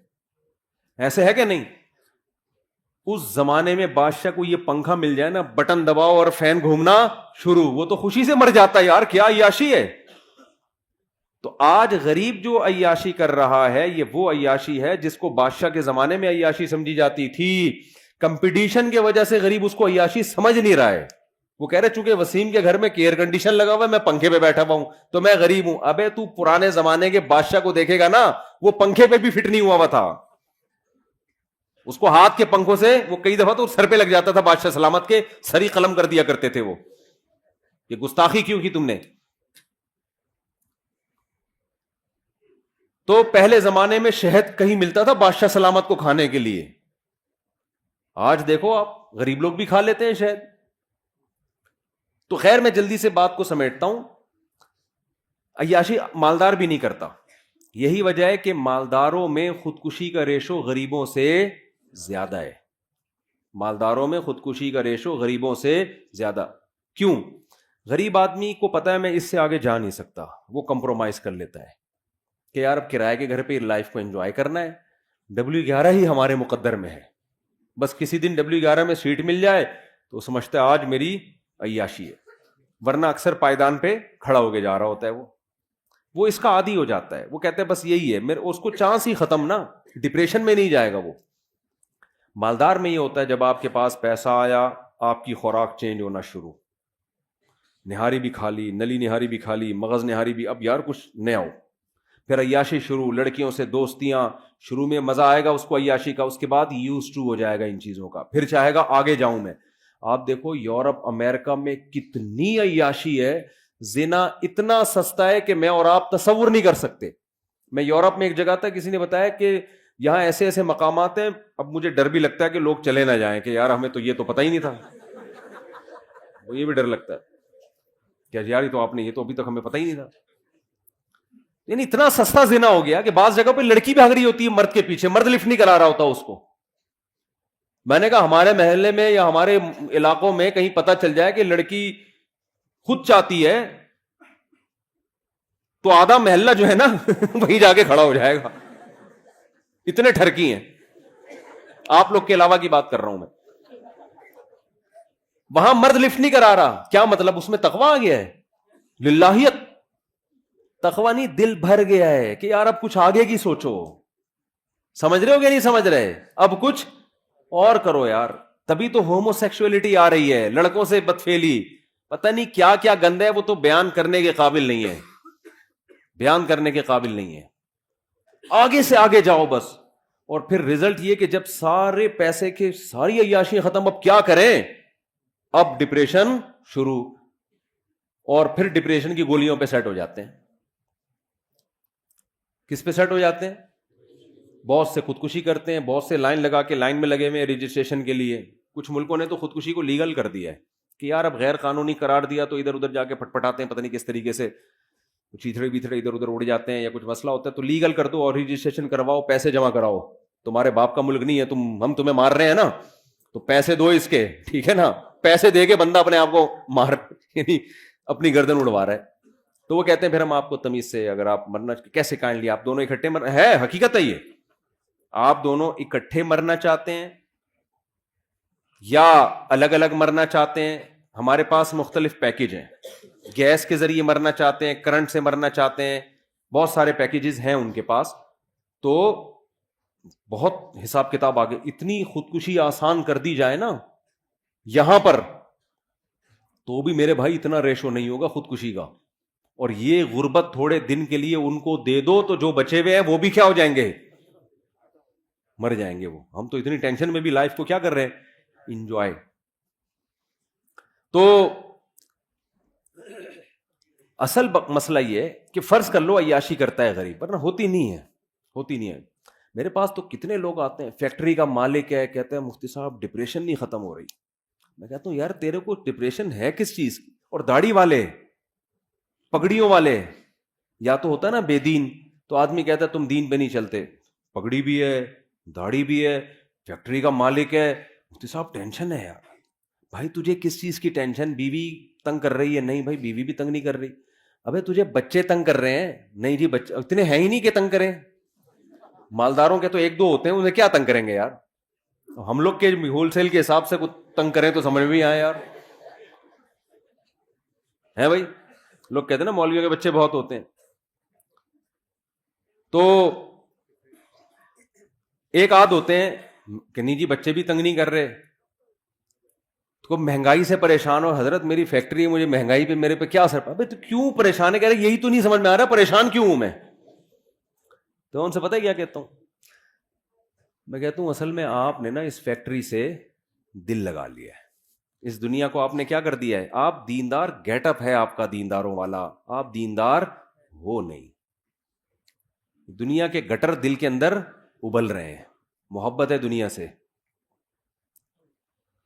ایسے ہے کہ نہیں؟ اس زمانے میں بادشاہ کو یہ پنکھا مل جائے نا, بٹن دباؤ اور فین گھومنا شروع, وہ تو خوشی سے مر جاتا ہے یار, کیا عیاشی ہے. تو آج غریب جو عیاشی کر رہا ہے, یہ وہ عیاشی ہے جس کو بادشاہ کے زمانے میں عیاشی سمجھی جاتی تھی. کمپٹیشن کی وجہ سے غریب اس کو عیاشی سمجھ نہیں رہا ہے. وہ کہہ رہے چونکہ وسیم کے گھر میں ایئر کنڈیشن لگا ہوا ہے, میں پنکھے پہ بیٹھا ہوا ہوں تو میں غریب ہوں. ابے تو پرانے زمانے کے بادشاہ کو دیکھے گا نا, وہ پنکھے پہ بھی فٹ نہیں ہوا ہوا تھا. اس کو ہاتھ کے پنکھوں سے وہ کئی دفعہ تو سر پہ لگ جاتا تھا بادشاہ سلامت کے، سری قلم کر دیا کرتے تھے وہ، یہ گستاخی کیوں کی تم نے؟ تو پہلے زمانے میں شہد کہیں ملتا تھا بادشاہ سلامت کو کھانے کے لیے، آج دیکھو آپ غریب لوگ بھی کھا لیتے ہیں شہد۔ تو خیر میں جلدی سے بات کو سمیٹتا ہوں، عیاشی مالدار بھی نہیں کرتا، یہی وجہ ہے کہ مالداروں میں خودکشی کا ریشو غریبوں سے زیادہ ہے، مالداروں میں خودکشی کا ریشو غریبوں سے زیادہ۔ کیوں؟ غریب آدمی کو پتا ہے میں اس سے آگے جا نہیں سکتا، وہ کمپرومائز کر لیتا ہے کہ یار اب کرائے کے گھر پہ لائف کو انجوائے کرنا ہے، W11 ہی ہمارے مقدر میں ہے، بس کسی دن W11 میں سیٹ مل جائے تو سمجھتا ہے آج میری عیاشی ہے، ورنہ اکثر پائیدان پہ کھڑا ہو کے جا رہا ہوتا ہے، وہ اس کا عادی ہو جاتا ہے، وہ کہتے ہیں بس یہی ہے میرے، اس کو چانس ہی ختم نا، ڈپریشن میں نہیں جائے گا وہ۔ مالدار میں یہ ہوتا ہے جب آپ کے پاس پیسہ آیا آپ کی خوراک چینج ہونا شروع، نہاری بھی کھا لی، نلی نہاری بھی کھا لی، مغز نہاری بھی، اب یار کچھ نیا ہو، پھر عیاشی شروع، لڑکیوں سے دوستیاں، شروع میں مزہ آئے گا اس کو عیاشی کا، اس کے بعد یوز ٹو ہو جائے گا ان چیزوں کا، پھر چاہے گا آگے جاؤں میں۔ آپ دیکھو یورپ امریکہ میں کتنی عیاشی ہے، زنا اتنا سستا ہے کہ میں اور آپ تصور نہیں کر سکتے۔ میں یورپ میں ایک جگہ تھا، کسی نے بتایا کہ یہاں ایسے ایسے مقامات ہیں، اب مجھے ڈر بھی لگتا ہے کہ لوگ چلے نہ جائیں کہ یار ہمیں تو یہ تو پتہ ہی نہیں تھا، وہ یہ بھی ڈر لگتا ہے کہ یار یہ تو آپ نے، یہ تو ابھی تک ہمیں پتہ ہی نہیں تھا۔ یعنی اتنا سستا زنا ہو گیا کہ بعض جگہ پہ لڑکی بھاگ رہی ہوتی ہے مرد کے پیچھے، مرد لفٹ نہیں کرا رہا ہوتا اس کو۔ میں نے کہا ہمارے محلے میں یا ہمارے علاقوں میں کہیں پتہ چل جائے کہ لڑکی خود چاہتی ہے تو آدھا محلہ جو ہے نا وہیں جا کے کھڑا ہو جائے گا، اتنے ٹھرکی ہیں۔ آپ لوگ کے علاوہ کی بات کر رہا ہوں میں، وہاں مرد لفٹ نہیں کرا رہا، کیا مطلب؟ اس میں تقویٰ آ گیا ہے، للہیت، تقویٰ نہیں، دل بھر گیا ہے کہ یار اب کچھ آگے کی سوچو، سمجھ رہے ہو کہ نہیں سمجھ رہے؟ اب کچھ اور کرو یار۔ تبھی تو ہومو سیکسولیٹی آ رہی ہے، لڑکوں سے بدفعلی، پتہ نہیں کیا کیا گند ہے، وہ تو بیان کرنے کے قابل نہیں ہے، بیان کرنے کے قابل نہیں ہے۔ آگے سے آگے جاؤ بس، اور پھر رزلٹ یہ کہ جب سارے پیسے کے ساری عیاشی ختم، اب کیا کریں؟ اب ڈپریشن شروع، اور پھر ڈپریشن کی گولیوں پہ سیٹ ہو جاتے ہیں۔ کس پہ سیٹ ہو جاتے ہیں؟ بہت سے خودکشی کرتے ہیں، بہت سے لائن لگا کے لائن میں لگے ہوئے رجسٹریشن کے لیے۔ کچھ ملکوں نے تو خودکشی کو لیگل کر دیا ہے کہ یار اب غیر قانونی قرار دیا تو ادھر ادھر جا کے پٹپٹاتے ہیں، پتہ نہیں کس طریقے سے چیتھڑے بیتھڑے ادھر ادھر اڑ جاتے ہیں، یا کچھ مسئلہ ہوتا ہے تو لیگل کر دو اور رجسٹریشن کرواؤ، پیسے جمع کراؤ، تمہارے باپ کا ملک نہیں ہے، ہم تمہیں مار رہے ہیں نا تو پیسے دو اس کے، ٹھیک ہے نا؟ پیسے دے کے بندہ اپنے آپ کو مار، یعنی اپنی گردن اڑوا رہا ہے۔ تو وہ کہتے ہیں پھر ہم آپ کو تمیز سے، اگر آپ مرنا کیسے کائنڈلی، آپ دونوں اکٹھے ہے حقیقت ہے یہ، آپ دونوں اکٹھے مرنا چاہتے ہیں یا الگ الگ مرنا چاہتے ہیں؟ ہمارے پاس مختلف پیکیج ہیں، گیس کے ذریعے مرنا چاہتے ہیں، کرنٹ سے مرنا چاہتے ہیں، بہت سارے پیکیجز ہیں ان کے پاس، تو بہت حساب کتاب آگے۔ اتنی خودکشی آسان کر دی جائے نا یہاں پر تو بھی میرے بھائی اتنا ریشو نہیں ہوگا خودکشی کا، اور یہ غربت تھوڑے دن کے لیے ان کو دے دو تو جو بچے ہوئے ہیں وہ بھی کیا ہو جائیں گے؟ مر جائیں گے وہ۔ ہم تو اتنی ٹینشن میں بھی لائف کو کیا کر رہے ہیں؟ انجوائے۔ تو اصل مسئلہ یہ ہے کہ فرض کر لو عیاشی کرتا ہے غریب، ورنہ ہوتی نہیں ہے، ہوتی نہیں ہے۔ میرے پاس تو کتنے لوگ آتے ہیں، فیکٹری کا مالک ہے، کہتے ہیں مفتی صاحب ڈپریشن نہیں ختم ہو رہی۔ میں کہتا ہوں یار تیرے کو ڈپریشن ہے کس چیز کی؟ اور داڑھی والے، پگڑیوں والے، یا تو ہوتا ہے نا بے دین، تو آدمی کہتا ہے تم دین پہ نہیں چلتے، پگڑی بھی ہے، داڑھی بھی ہے، فیکٹری کا مالک ہے، مفتی صاحب ٹینشن ہے یار۔ بھائی تجھے کس چیز کی ٹینشن؟ بیوی تنگ کر رہی ہے؟ نہیں بھائی بیوی بھی تنگ نہیں کر رہی۔ ابے تجھے بچے تنگ کر رہے ہیں؟ نہیں جی بچے اتنے ہیں ہی نہیں کہ تنگ کریں، مالداروں کے تو ایک دو ہوتے ہیں، انہیں کیا تنگ کریں گے یار؟ ہم لوگ کے ہول سیل کے حساب سے تنگ کریں تو سمجھ میں آئے یار، ہے بھائی؟ لوگ کہتے ہیں نا مولویوں کے بچے بہت ہوتے ہیں، تو ایک آدھ ہوتے ہیں کہ نہیں جی بچے بھی تنگ نہیں کر رہے، تو مہنگائی سے پریشان ہو، حضرت میری فیکٹری ہے، مجھے مہنگائی پہ میرے پہ کیا اثر پڑا؟ تو کیوں پریشان ہے؟ کہہ رہے یہی تو نہیں سمجھ میں آ رہا پریشان کیوں ہوں میں؟ تو ان سے پتہ ہے کیا کہتا ہوں، میں کہتا ہوں اصل میں آپ نے نا اس فیکٹری سے دل لگا لیا ہے, اس دنیا کو آپ نے کیا کر دیا ہے, آپ دیندار گیٹ اپ ہے آپ کا دینداروں والا, آپ دیندار ہو نہیں. دنیا کے گٹر دل کے اندر ابل رہے ہیں, محبت ہے دنیا سے.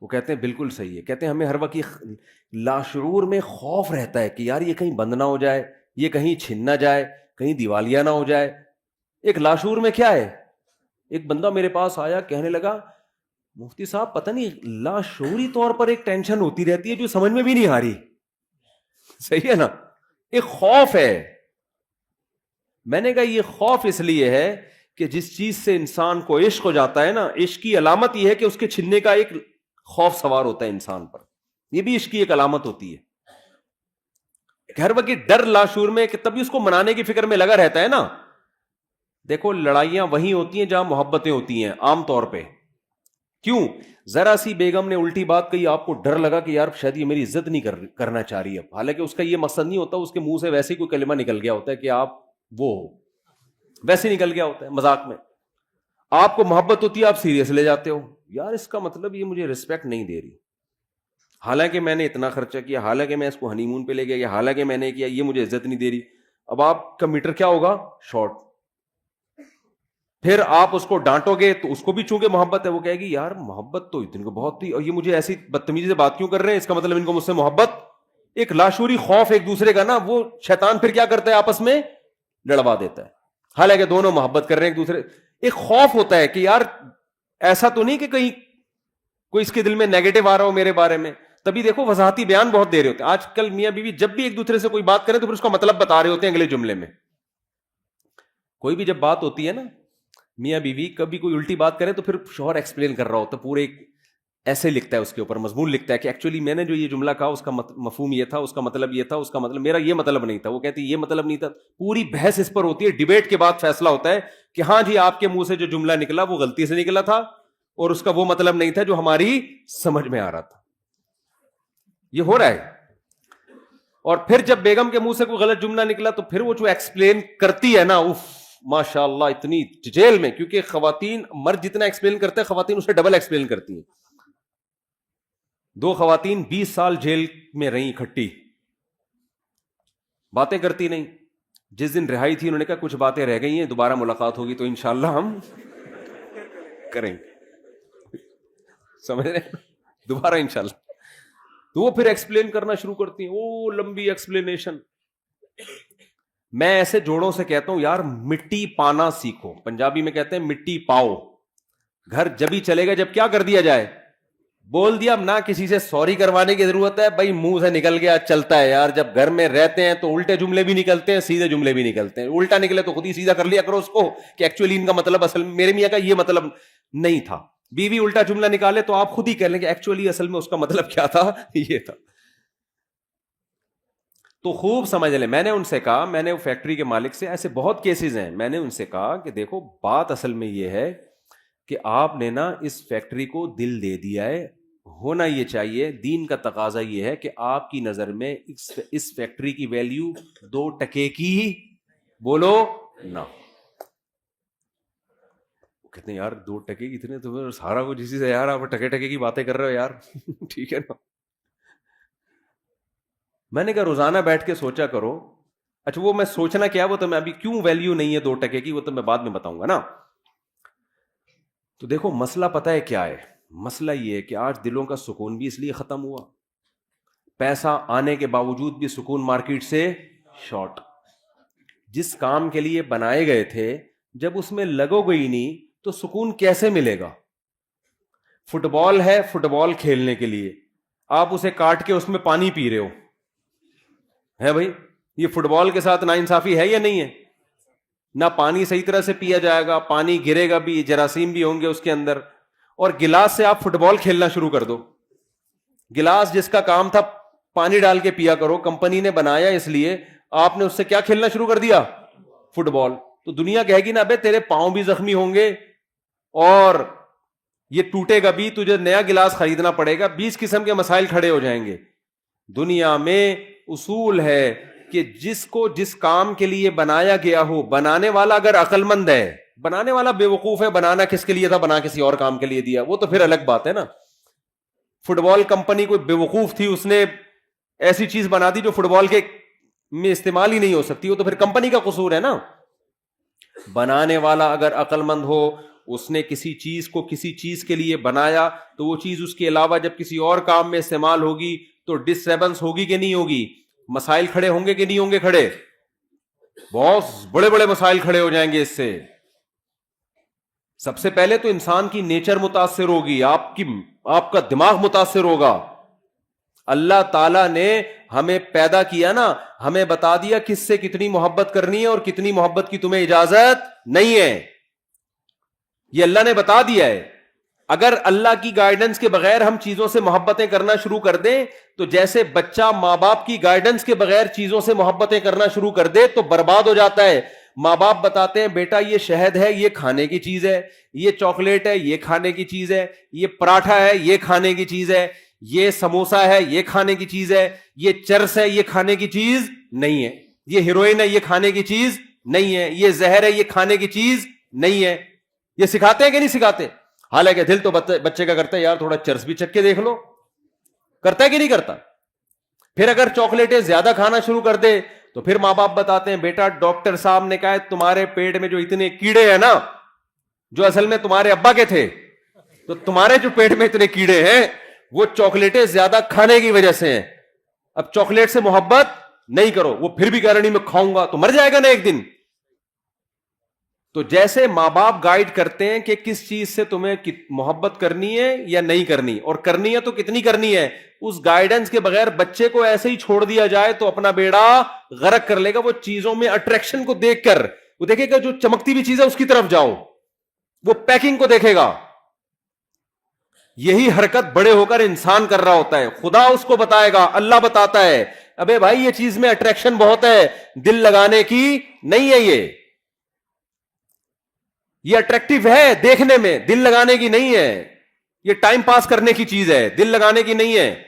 وہ کہتے ہیں بالکل صحیح ہے, کہتے ہیں ہمیں ہر وقت لاشعور میں خوف رہتا ہے کہ یار یہ کہیں بند نہ ہو جائے, یہ کہیں چھن نہ جائے, کہیں دیوالیہ نہ ہو جائے. ایک لاشعور میں کیا ہے, ایک بندہ میرے پاس آیا کہنے لگا مفتی صاحب پتہ نہیں لاشعوری طور پر ایک ٹینشن ہوتی رہتی ہے جو سمجھ میں بھی نہیں آ رہی. صحیح ہے نا, ایک خوف ہے. میں نے کہا یہ خوف اس لیے ہے کہ جس چیز سے انسان کو عشق ہو جاتا ہے نا, عشق کی علامت یہ ہے کہ اس کے چھننے کا ایک خوف سوار ہوتا ہے انسان پر. یہ بھی عشق کی ایک علامت ہوتی ہے. ہر وقت ڈر لاشعور میں کہ تبھی اس کو منانے کی فکر میں لگا رہتا ہے نا. دیکھو لڑائیاں وہیں ہوتی ہیں جہاں محبتیں ہوتی ہیں عام طور پہ. کیوں؟ ذرا سی بیگم نے الٹی بات کہی, آپ کو ڈر لگا کہ یار شاید یہ میری عزت نہیں کرنا چاہ رہی اب, حالانکہ اس کا یہ مقصد نہیں ہوتا, اس کے منہ سے ویسے ہی کوئی کلمہ نکل گیا ہوتا ہے کہ آپ وہ ہو, ویسے نکل گیا ہوتا ہے مذاق میں. آپ کو محبت ہوتی ہے, آپ سیریس لے جاتے ہو, یار اس کا مطلب یہ مجھے رسپیکٹ نہیں دے رہی, حالانکہ میں نے اتنا خرچہ کیا, حالانکہ میں اس کو ہنی مون پہ لے گیا, حالانکہ میں نے کیا, یہ مجھے عزت نہیں دے رہی. اب آپ کا میٹر کیا ہوگا, شارٹ. پھر آپ اس کو ڈانٹو گے تو اس کو بھی چونکہ محبت ہے, وہ کہے گی یار محبت تو اتنی کو بہت تھی, اور یہ مجھے ایسی بدتمیزی سے بات کیوں کر رہے ہیں, اس کا مطلب ان کو مجھ سے محبت. ایک لاشعوری خوف ایک دوسرے کا نا, وہ شیطان پھر کیا کرتا ہے آپس میں لڑوا دیتا ہے, حالانکہ دونوں محبت کر رہے ہیں ایک دوسرے. ایک خوف ہوتا ہے کہ یار ایسا تو نہیں کہ کہیں کوئی اس کے دل میں نیگیٹو آ رہا ہو میرے بارے میں. تبھی دیکھو وضاحتی بیان بہت دے رہے ہوتے ہیں آج کل. میاں بیوی جب بھی ایک دوسرے سے کوئی بات کریں تو پھر اس کا مطلب بتا رہے ہوتے ہیں اگلے جملے میں. کوئی بھی جب بات ہوتی ہے نا میاں بیوی, کبھی کوئی الٹی بات کرے تو پھر شوہر ایکسپلین کر رہا ہوتا ہے, پورے ایسے لکھتا ہے اس کے اوپر مضمون لکھتا ہے کہ ایکچولی میں نے جو یہ جملہ کہا اس کا مفہوم یہ تھا, اس کا مطلب یہ تھا, اس کا مطلب میرا یہ مطلب نہیں تھا, وہ کہتی یہ مطلب نہیں تھا. پوری بحث اس پر ہوتی ہے, ڈیبیٹ کے بعد فیصلہ ہوتا ہے کہ ہاں جی آپ کے منہ سے جو جملہ نکلا وہ غلطی سے نکلا تھا اور اس کا وہ مطلب نہیں تھا جو ہماری سمجھ میں آ رہا تھا. یہ ہو رہا ہے. اور پھر جب بیگم کے منہ سے کوئی غلط جملہ نکلا تو پھر وہ جو ایکسپلین کرتی ہے نا, ماشاء اللہ اتنی جیل میں, کیونکہ خواتین مرد جتنا ایکسپلین کرتے ہیں خواتین اسے ڈبل ایکسپلین کرتی ہیں. 2 خواتین 20 سال جیل میں رہیں اکٹھی, باتیں کرتی نہیں. جس دن رہائی تھی انہوں نے کہا کچھ باتیں رہ گئی ہیں, دوبارہ ملاقات ہوگی تو انشاءاللہ ہم کریں گے. سمجھ رہے ہیں, دوبارہ انشاءاللہ. تو وہ پھر ایکسپلین کرنا شروع کرتی ہیں, وہ لمبی ایکسپلینیشن. میں ایسے جوڑوں سے کہتا ہوں یار مٹی پانا سیکھو, پنجابی میں کہتے ہیں مٹی پاؤ. گھر جب ہی چلے گا جب کیا کر دیا جائے, بول دیا. نہ کسی سے سوری کروانے کی ضرورت ہے, بھائی منہ سے نکل گیا چلتا ہے یار. جب گھر میں رہتے ہیں تو الٹے جملے بھی نکلتے ہیں, سیدھے جملے بھی نکلتے ہیں. الٹا نکلے تو خود ہی سیدھا کر لیا کرو اس کو کہ ایکچولی ان کا مطلب اصل میں میرے میاں کا یہ مطلب نہیں تھا. بیوی الٹا جملہ نکالے تو آپ خود ہی کہہ لیں کہ ایکچولی اصل میں اس کا مطلب کیا تھا, یہ تھا. تو خوب سمجھ لیں. میں نے ان سے کہا, میں نے وہ فیکٹری کے مالک سے, ایسے بہت کیسز ہیں, میں نے ان سے کہا کہ دیکھو بات اصل میں یہ ہے کہ آپ نے نا اس فیکٹری کو دل دے دیا ہے. ہونا یہ چاہیے, دین کا تقاضا یہ ہے کہ آپ کی نظر میں اس فیکٹری کی ویلیو 2 ٹکے کی بولو نہ. کہتے ہیں یار 2 ٹکے کی اتنے, تو سارا کچھ اسی سے یار آپ ٹکے ٹکے کی باتیں کر رہے ہو یار. ٹھیک ہے نا. میں نے کہا روزانہ بیٹھ کے سوچا کرو. اچھا وہ میں سوچنا کیا, وہ تو میں ابھی کیوں ویلیو نہیں ہے 2 ٹکے کی وہ تو میں بعد میں بتاؤں گا نا. تو دیکھو مسئلہ پتہ ہے کیا ہے, مسئلہ یہ ہے کہ آج دلوں کا سکون بھی اس لیے ختم ہوا, پیسہ آنے کے باوجود بھی سکون مارکیٹ سے شارٹ. جس کام کے لیے بنائے گئے تھے جب اس میں لگو گئی نہیں تو سکون کیسے ملے گا. فٹ بال ہے, فٹ بال کھیلنے کے لیے آپ اسے کاٹ کے اس میں پانی پی رہے ہو, ہے بھائی یہ فٹ بال کے ساتھ ناانصافی ہے یا نہیں ہے. نہ پانی صحیح طرح سے پیا جائے گا, پانی گرے گا بھی, جراثیم بھی ہوں گے اس کے اندر. اور گلاس سے آپ فٹ بال کھیلنا شروع کر دو. گلاس جس کا کام تھا پانی ڈال کے پیا کرو, کمپنی نے بنایا اس لیے, آپ نے اس سے کیا کھیلنا شروع کر دیا, فٹ بال. تو دنیا کہے گی نا ابے تیرے پاؤں بھی زخمی ہوں گے اور یہ ٹوٹے گا بھی, تجھے نیا گلاس خریدنا پڑے گا, 20 قسم کے مسائل کھڑے ہو جائیں گے. دنیا میں اصول ہے کہ جس کو جس کام کے لیے بنایا گیا ہو, بنانے والا اگر عقل مند ہے بنانے والا بے وقوف ہے. بنانا کس کے لیے تھا؟ بنا کسی اور کام کے لیے دیا, وہ تو پھر الگ بات ہے نا. فٹ بال کمپنی کوئی بے وقوف تھی, اس نے ایسی چیز بنا دی جو فٹ بال کے میں استعمال ہی نہیں ہو سکتی, وہ تو پھر کمپنی کا قصور ہے نا. بنانے والا اگر عقل مند ہو, اس نے کسی چیز کو کسی چیز کے لیے بنایا, تو وہ چیز اس کے علاوہ جب کسی اور کام میں استعمال ہوگی تو ڈسٹربنس ہوگی کہ نہیں ہوگی؟ مسائل کھڑے ہوں گے کہ نہیں ہوں گے کھڑے؟ بہت بڑے بڑے مسائل کھڑے ہو جائیں گے اس سے. سب سے پہلے تو انسان کی نیچر متاثر ہوگی, آپ کا دماغ متاثر ہوگا. اللہ تعالیٰ نے ہمیں پیدا کیا نا, ہمیں بتا دیا کس سے کتنی محبت کرنی ہے اور کتنی محبت کی تمہیں اجازت نہیں ہے. یہ اللہ نے بتا دیا ہے. اگر اللہ کی گائیڈنس کے بغیر ہم چیزوں سے محبتیں کرنا شروع کر دیں, تو جیسے بچہ ماں باپ کی گائیڈنس کے بغیر چیزوں سے محبتیں کرنا شروع کر دے تو برباد ہو جاتا ہے. ماں باپ بتاتے ہیں بیٹا یہ شہد ہے, یہ کھانے کی چیز ہے, یہ چاکلیٹ ہے, یہ کھانے کی چیز ہے, یہ پراٹھا ہے, یہ کھانے کی چیز ہے, یہ سموسا ہے, یہ کھانے کی چیز ہے, یہ چرس ہے, یہ کھانے کی چیز نہیں ہے, یہ ہیروئن ہے, یہ کھانے کی چیز نہیں ہے, یہ زہر ہے, یہ کھانے کی چیز نہیں ہے. یہ سکھاتے ہیں کہ نہیں سکھاتے؟ حالانکہ دل تو بچے کا کرتا ہے یار تھوڑا چرس بھی چکھ کے دیکھ لو. کرتا ہے کہ نہیں کرتا؟ پھر اگر چاکلیٹیں زیادہ کھانا شروع کر دے تو پھر ماں باپ بتاتے ہیں بیٹا ڈاکٹر صاحب نے کہا ہے تمہارے پیٹ میں جو اتنے کیڑے ہیں نا, جو اصل میں تمہارے ابا کے تھے, تو تمہارے جو پیٹ میں اتنے کیڑے ہیں وہ چاکلیٹیں زیادہ کھانے کی وجہ سے ہیں. اب چاکلیٹ سے محبت نہیں کرو. وہ پھر بھی کہہ رہا نہیں میں کھاؤں گا, تو مر جائے گا نا ایک دن. تو جیسے ماں باپ گائیڈ کرتے ہیں کہ کس چیز سے تمہیں محبت کرنی ہے یا نہیں کرنی, اور کرنی ہے تو کتنی کرنی ہے, اس گائیڈنس کے بغیر بچے کو ایسے ہی چھوڑ دیا جائے تو اپنا بیڑا غرق کر لے گا. وہ چیزوں میں اٹریکشن کو دیکھ کر وہ دیکھے گا جو چمکتی بھی چیز ہے اس کی طرف جاؤ, وہ پیکنگ کو دیکھے گا. یہی حرکت بڑے ہو کر انسان کر رہا ہوتا ہے. خدا اس کو بتائے گا, اللہ بتاتا ہے ابے بھائی یہ چیز میں اٹریکشن بہت ہے, دل لگانے کی نہیں ہے, یہ اٹریکٹیو ہے دیکھنے میں, دل لگانے کی نہیں ہے. یہ ٹائم پاس کرنے کی چیز ہے, دل لگانے کی نہیں ہے.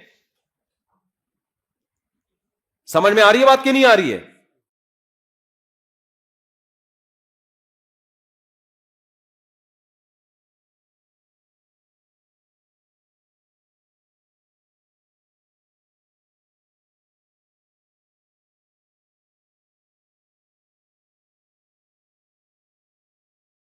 سمجھ میں آ رہی ہے بات کہ نہیں آ رہی ہے؟